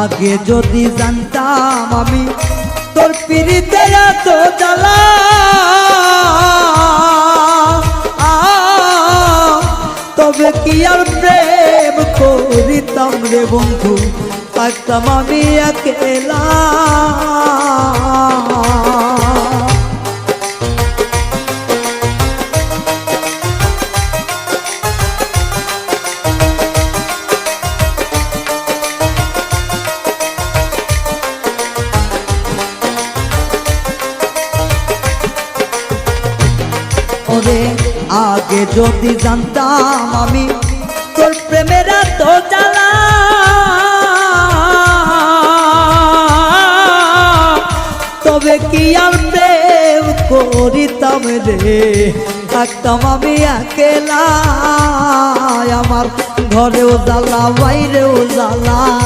আগে যদি জানতাম আমি তোর পিরিতে এত জ্বালা, তবে কি আর প্রেম করিতাম রে বন্ধু, থাকতাম আমি একেলা। ওরে আগে যদি জানতাম আমি তোর প্রেমের এত জ্বালা, তবে কি আর প্রেম করিতাম রে, থাকতাম আমি একেলা। আমার ঘরেও জ্বালা বাইরেও জ্বালা।